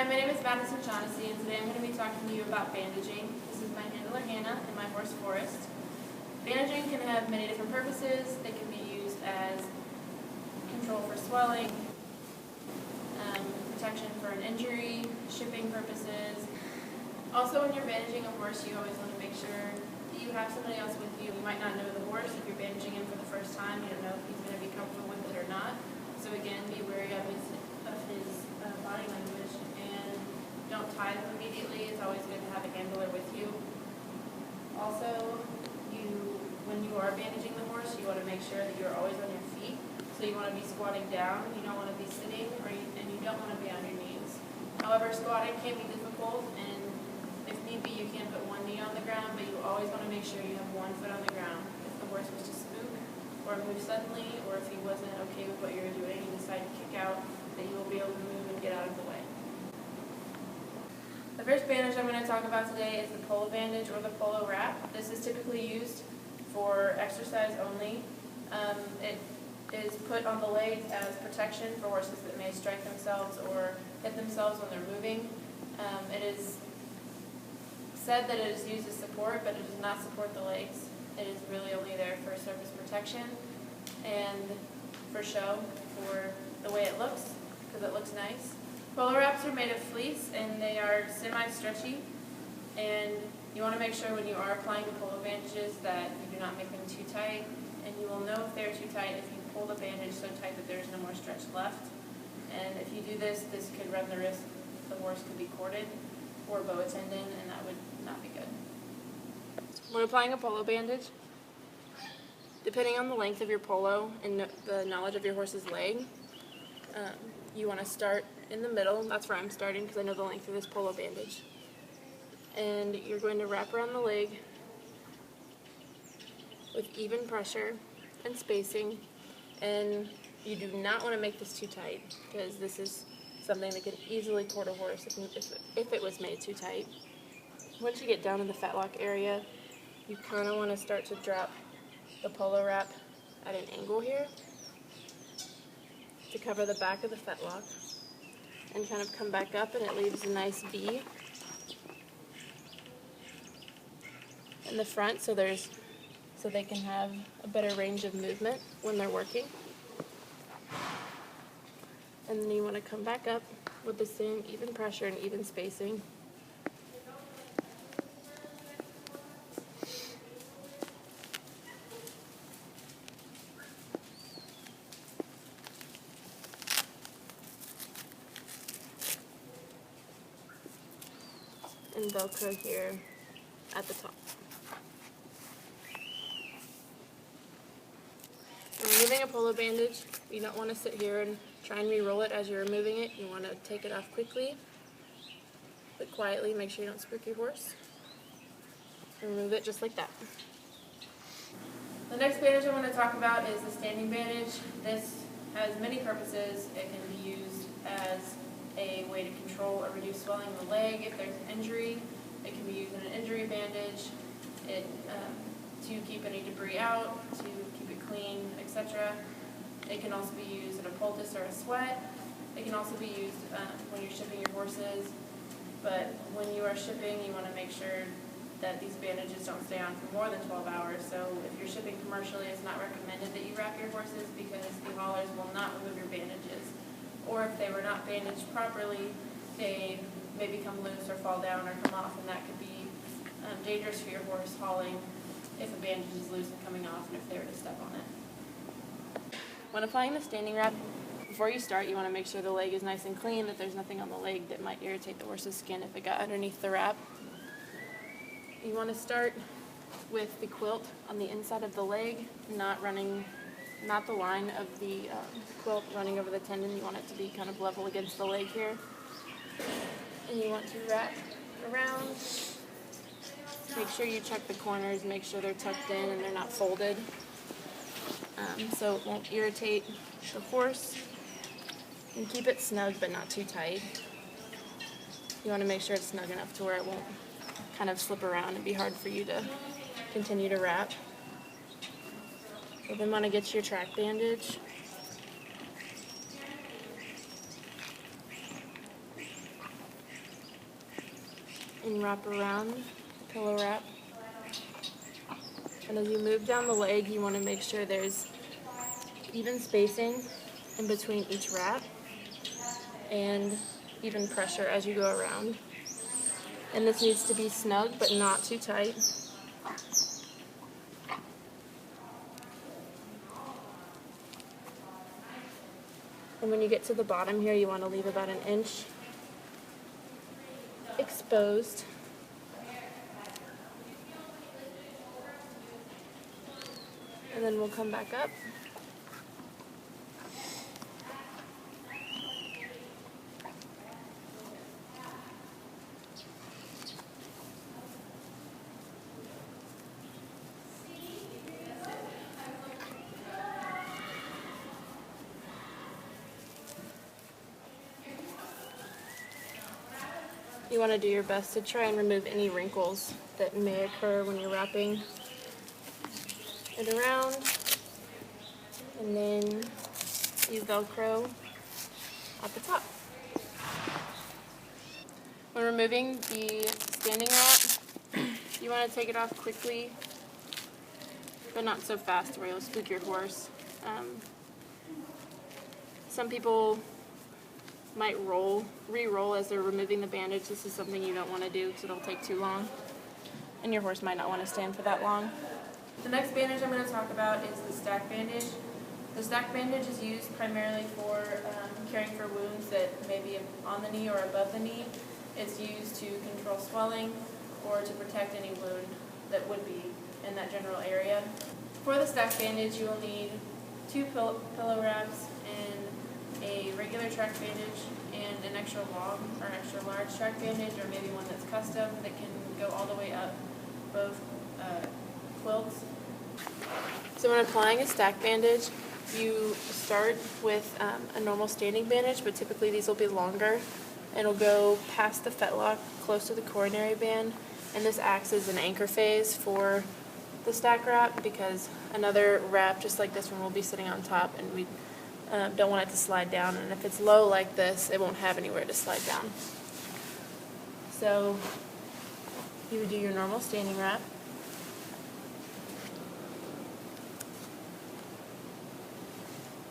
Hi, my name is Madison Shaughnessy, and today I'm going to be talking to you about bandaging. This is my handler Hannah and my horse Forrest. Bandaging can have many different purposes. They can be used as control for swelling, protection for an injury, shipping purposes. Also, when you're bandaging a horse, you always want to make sure that you have somebody else with you. You might not know the horse. If you're bandaging him for the first time, you don't know if he's going to be comfortable with it or not. So again, be wary of his body language, and don't tie them immediately. It's always good to have a handler with you. Also, when you are bandaging the horse, you want to make sure that you're always on your feet. So you want to be squatting down, you don't want to be sitting, and you don't want to be on your knees. However, squatting can be difficult, and if need be, you can put one knee on the ground, but you always want to make sure you have one foot on the ground. If the horse was to spook or move suddenly, or if he wasn't okay with what you were doing and decided to kick out, that you will be able to move and get out of the way. The first bandage I'm going to talk about today is the polo bandage or the polo wrap. This is typically used for exercise only. It is put on the legs as protection for horses that may strike themselves or hit themselves when they're moving. It is said that it is used as support, but it does not support the legs. It is really only there for surface protection and for show, for the way it looks, because it looks nice. Polo wraps are made of fleece, and they are semi-stretchy, and you want to make sure when you are applying the polo bandages that you do not make them too tight, and you will know if they're too tight if you pull the bandage so tight that there's no more stretch left. And if you do this, this could run the risk the horse could be corded or bow a tendon, and that would not be good. When applying a polo bandage, depending on the length of your polo and the knowledge of your horse's leg, you want to start in the middle. That's where I'm starting because I know the length of this polo bandage. And you're going to wrap around the leg with even pressure and spacing. And you do not want to make this too tight because this is something that could easily cord a horse if it was made too tight. Once you get down in the fetlock area, you kind of want to start to drop the polo wrap at an angle here to cover the back of the fetlock and kind of come back up, and it leaves a nice V in the front so they can have a better range of movement when they're working. And then you want to come back up with the same even pressure and even spacing. And Velcro here at the top. When removing a polo bandage, you don't want to sit here and try and re-roll it as you're removing it. You want to take it off quickly, but quietly. Make sure you don't spook your horse. Remove it just like that. The next bandage I want to talk about is the standing bandage. This has many purposes. It can be used as a way to control or reduce swelling in the leg if there's an injury. It can be used in an injury bandage to keep any debris out, to keep it clean, etc. It can also be used in a poultice or a sweat. It can also be used when you're shipping your horses, but when you are shipping, you want to make sure that these bandages don't stay on for more than 12 hours. So if you're shipping commercially, it's not recommended that you wrap your horses because the haulers will not remove your bandages. Or if they were not bandaged properly, they may become loose or fall down or come off, and that could be dangerous for your horse hauling if a bandage is loose and coming off and if they were to step on it. When applying the standing wrap, before you start, you want to make sure the leg is nice and clean, that there's nothing on the leg that might irritate the horse's skin if it got underneath the wrap. You want to start with the quilt on the inside of the leg, not the line of the quilt running over the tendon. You want it to be kind of level against the leg here. And you want to wrap around. Make sure you check the corners, make sure they're tucked in and they're not folded, so it won't irritate the horse. And keep it snug but not too tight. You want to make sure it's snug enough to where it won't kind of slip around and be hard for you to continue to wrap. So then want to get your track bandage. and wrap around the pillow wrap. And as you move down the leg, you want to make sure there's even spacing in between each wrap and even pressure as you go around. And this needs to be snug but not too tight. And when you get to the bottom here, you want to leave about an inch exposed. And then we'll come back up. You want to do your best to try and remove any wrinkles that may occur when you're wrapping it around. And then you Velcro at the top. When removing the standing wrap, you want to take it off quickly, but not so fast where you'll spook your horse. Some people might re-roll as they're removing the bandage. This is something you don't want to do because it'll take too long, and your horse might not want to stand for that long. The next bandage I'm going to talk about is the stack bandage. The stack bandage is used primarily for caring for wounds that may be on the knee or above the knee. It's used to control swelling or to protect any wound that would be in that general area. For the stack bandage, you will need 2 pillow wraps and a regular track bandage and an extra long or extra large track bandage, or maybe one that's custom that can go all the way up both quilts. So when applying a stack bandage, you start with a normal standing bandage, but typically these will be longer. It'll go past the fetlock, close to the coronary band, and this acts as an anchor phase for the stack wrap because another wrap just like this one will be sitting on top, and we don't want it to slide down. And if it's low like this, it won't have anywhere to slide down. So you would do your normal standing wrap.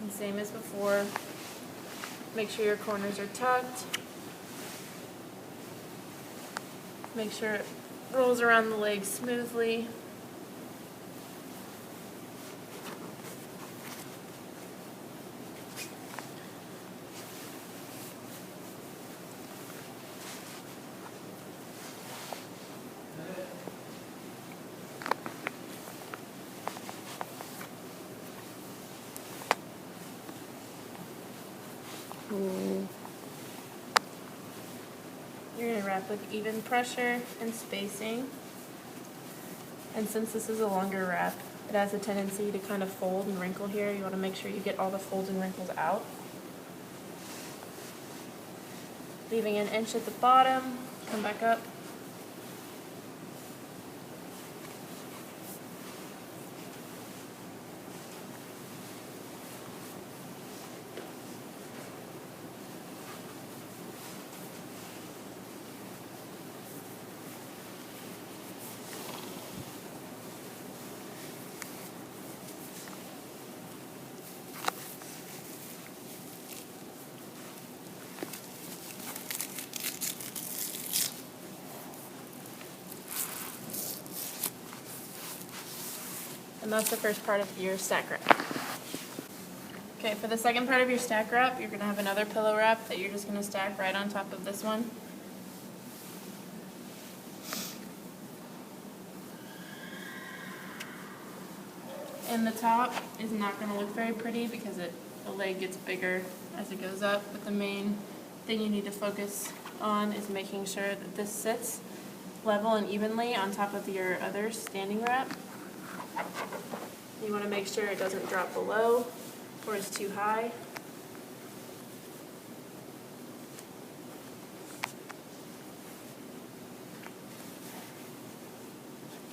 And same as before, make sure your corners are tucked. Make sure it rolls around the leg smoothly. You're going to wrap with even pressure and spacing. And since this is a longer wrap, it has a tendency to kind of fold and wrinkle here. You want to make sure you get all the folds and wrinkles out. Leaving an inch at the bottom, come back up. And that's the first part of your stack wrap. Okay, for the second part of your stack wrap, you're going to have another pillow wrap that you're just going to stack right on top of this one. And the top is not going to look very pretty because the leg gets bigger as it goes up, but the main thing you need to focus on is making sure that this sits level and evenly on top of your other standing wrap. You want to make sure it doesn't drop below or is too high.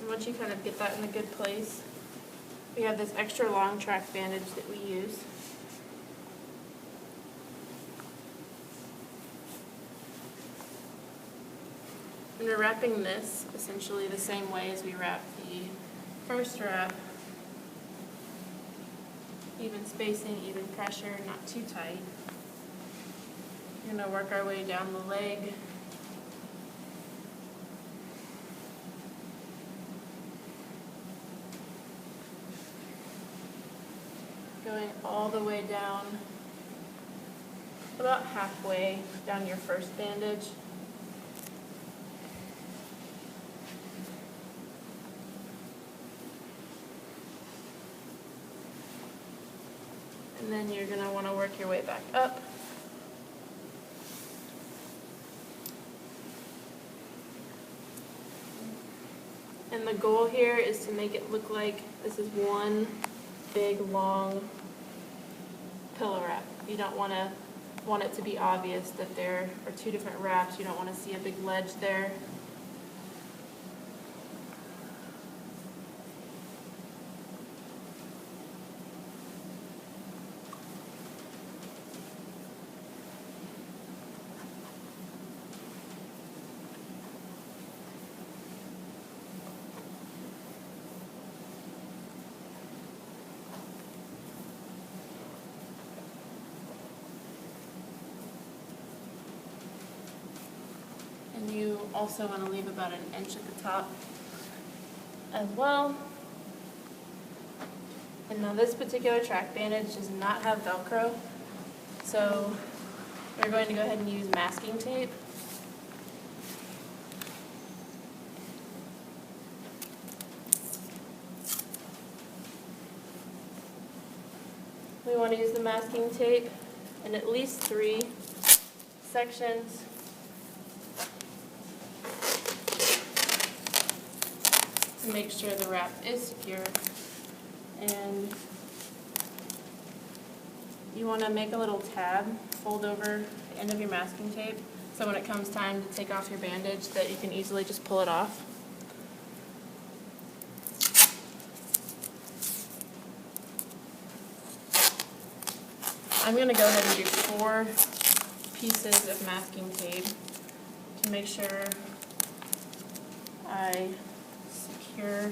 And once you kind of get that in a good place, we have this extra long track bandage that we use. And we're wrapping this essentially the same way as we wrap the first wrap. Even spacing, even pressure, not too tight. We're going to work our way down the leg. Going all the way down, about halfway down your first bandage. And then you're going to want to work your way back up. And the goal here is to make it look like this is one big, long pillow wrap. You don't want it to be obvious that there are two different wraps. You don't want to see a big ledge there. And you also want to leave about an inch at the top as well. And now this particular track bandage does not have Velcro, so we're going to go ahead and use masking tape. We want to use the masking tape in at least 3 sections. To make sure the wrap is secure. And you want to make a little tab, fold over the end of your masking tape, so when it comes time to take off your bandage that you can easily just pull it off. I'm going to go ahead and do 4 pieces of masking tape to make sure I secure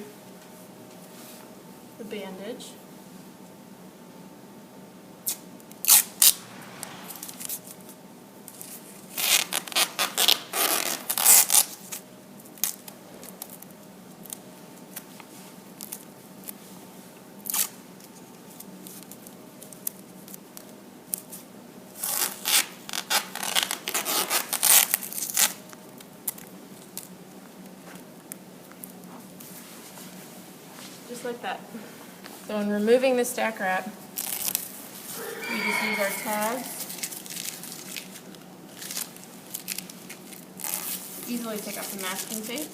the bandage. Just like that. So in removing the stack wrap, we just use our tabs. Easily take off the masking tape.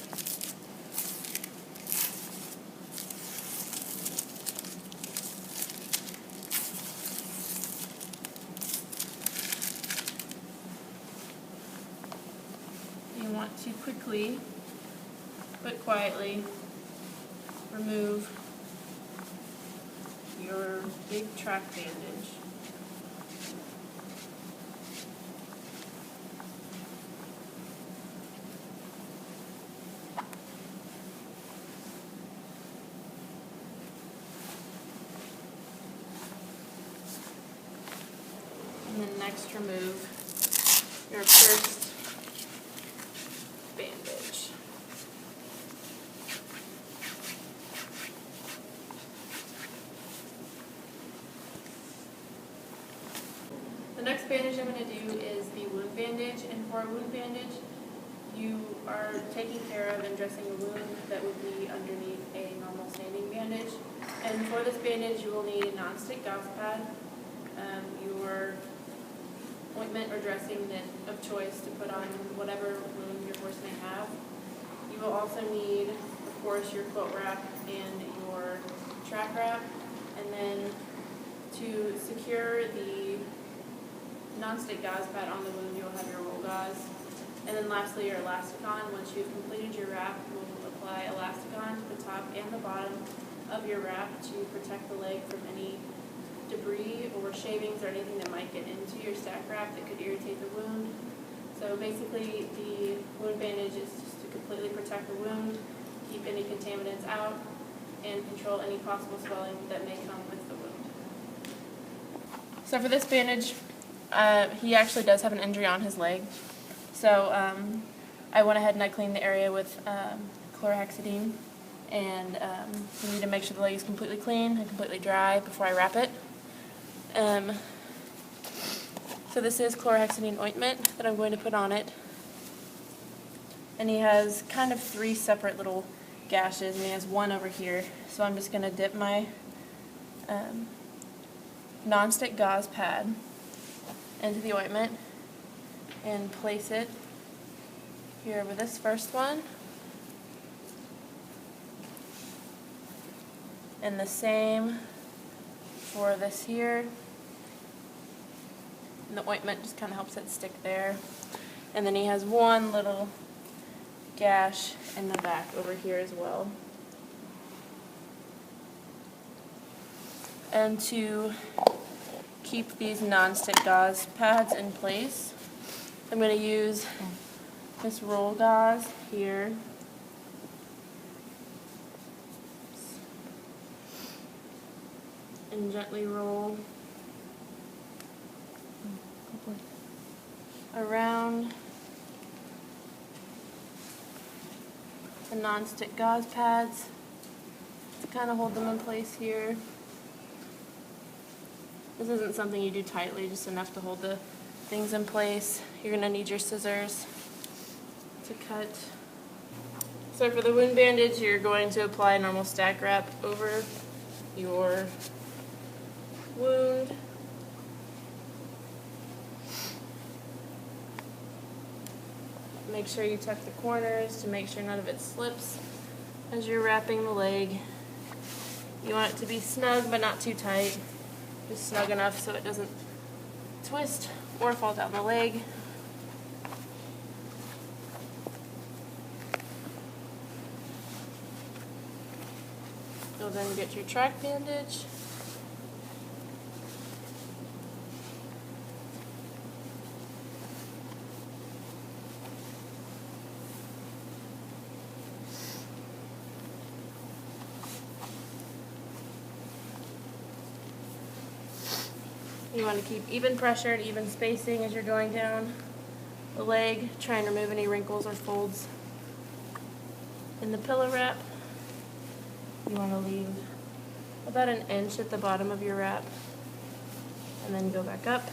You want to quickly but quietly remove your big track bandage. And then next remove your first bandage. The next bandage I'm going to do is the wound bandage, and for a wound bandage, you are taking care of and dressing a wound that would be underneath a normal standing bandage. And for this bandage, you will need a non-stick gauze pad, your ointment or dressing of choice to put on whatever wound your horse may have. You will also need, of course, your quilt wrap and your track wrap, and then to secure the non-stick gauze pad on the wound, you'll have your roll gauze. And then lastly, your elasticon. Once you've completed your wrap, you'll apply elasticon to the top and the bottom of your wrap to protect the leg from any debris or shavings or anything that might get into your stack wrap that could irritate the wound. So basically, the wound bandage is just to completely protect the wound, keep any contaminants out, and control any possible swelling that may come with the wound. So for this bandage, he actually does have an injury on his leg. So I went ahead and I cleaned the area with chlorhexidine, and you need to make sure the leg is completely clean and completely dry before I wrap it. So this is chlorhexidine ointment that I'm going to put on it. And he has kind of 3 separate little gashes, and he has one over here. So I'm just going to dip my non-stick gauze pad into the ointment and place it here over this first one. And the same for this here. And the ointment just kind of helps it stick there. And then he has one little gash in the back over here as well. And to keep these non-stick gauze pads in place, I'm going to use this roll gauze here. And gently roll around the non-stick gauze pads to kind of hold them in place here. This isn't something you do tightly, just enough to hold the things in place. You're going to need your scissors to cut. So for the wound bandage, you're going to apply normal stack wrap over your wound. Make sure you tuck the corners to make sure none of it slips as you're wrapping the leg. You want it to be snug but not too tight. Just snug enough so it doesn't twist or fall down the leg. You'll then get your track bandage. You want to keep even pressure and even spacing as you're going down the leg. Try and remove any wrinkles or folds in the pillow wrap. You want to leave about 1 inch at the bottom of your wrap and then go back up.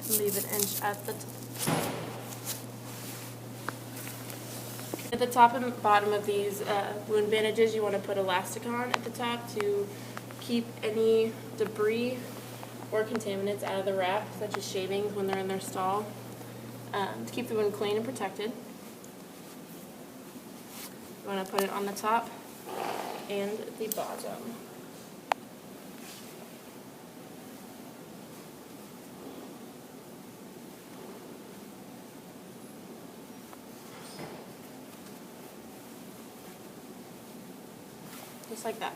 Leave 1 inch at the top and bottom of these wound bandages. You want to put elastic on at the top to keep any debris or contaminants out of the wrap, such as shavings when they're in their stall, to keep the wound clean and protected. You want to put it on the top and the bottom. Just like that.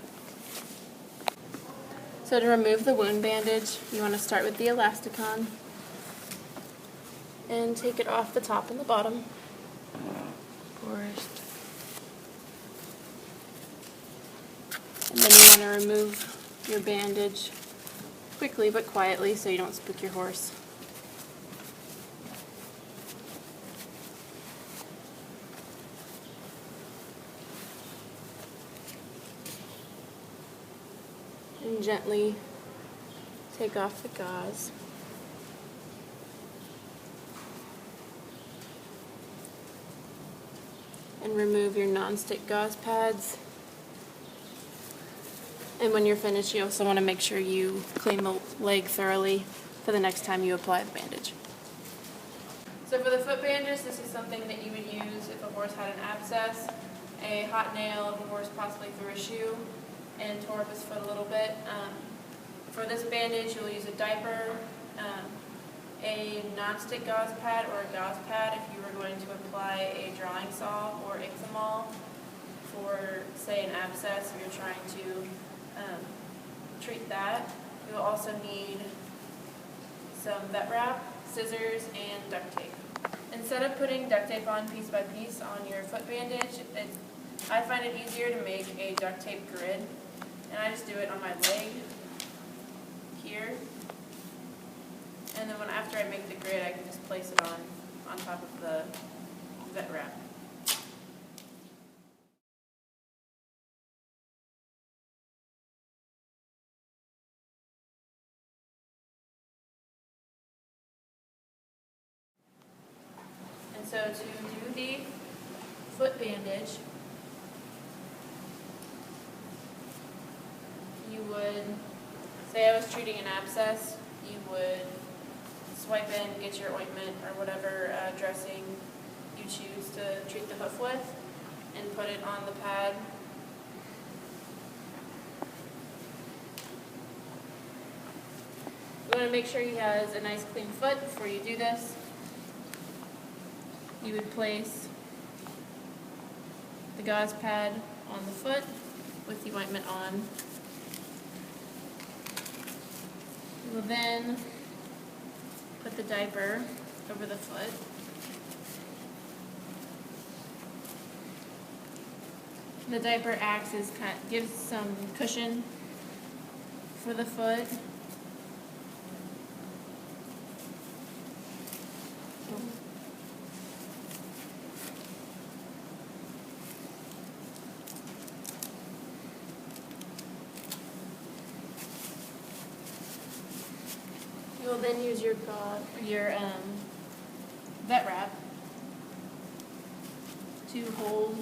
So to remove the wound bandage, you want to start with the elasticon and take it off the top and the bottom first. And then you want to remove your bandage quickly but quietly so you don't spook your horse. And gently take off the gauze. And remove your non-stick gauze pads. And when you're finished, you also want to make sure you clean the leg thoroughly for the next time you apply the bandage. So for the foot bandages, this is something that you would use if a horse had an abscess, a hot nail, if a horse possibly threw a shoe and tore up his foot a little bit. For this bandage, you'll use a diaper, a non-stick gauze pad or a gauze pad if you were going to apply a drawing saw or ixamol for, say, an abscess if you're trying to treat that. You'll also need some vet wrap, scissors, and duct tape. Instead of putting duct tape on piece by piece on your foot bandage, I find it easier to make a duct tape grid, and I just do it on my leg here, and then after I make the grid, I can just place it on top of the vet wrap. And so to do the foot bandage, you would, say I was treating an abscess, you would swipe in, get your ointment or whatever dressing you choose to treat the hoof with, and put it on the pad. You want to make sure he has a nice clean foot before you do this. You would place the gauze pad on the foot with the ointment on. You will then put the diaper over the foot. The diaper acts as gives some cushion for the foot. You will then use your vet wrap to hold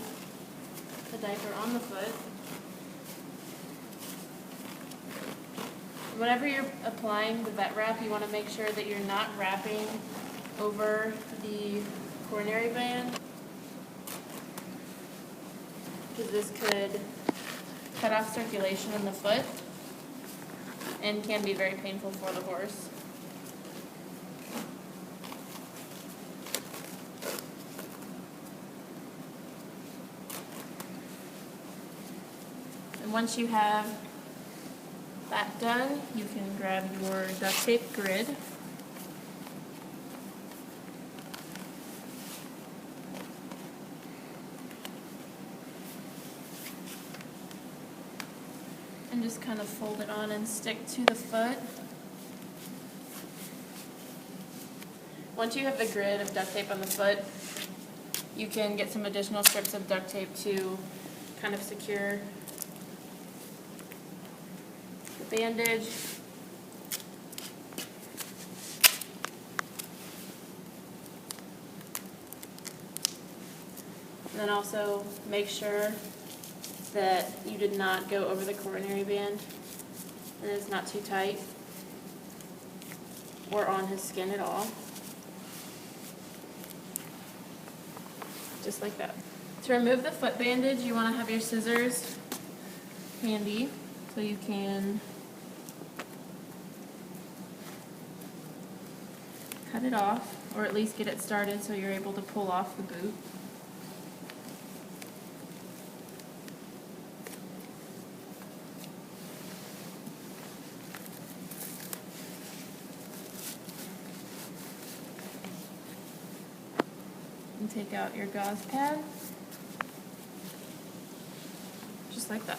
the diaper on the foot. Whenever you're applying the vet wrap, you want to make sure that you're not wrapping over the coronary band, because this could cut off circulation in the foot and can be very painful for the horse. And once you have that done, you can grab your duct tape grid. And just kind of fold it on and stick to the foot. Once you have the grid of duct tape on the foot, you can get some additional strips of duct tape to kind of secure the bandage. And then also make sure that you did not go over the coronary band and it's not too tight or on his skin at all. Just like that. To remove the foot bandage, you want to have your scissors handy so you can cut it off, or at least get it started so you're able to pull off the boot. And take out your gauze pad, just like that.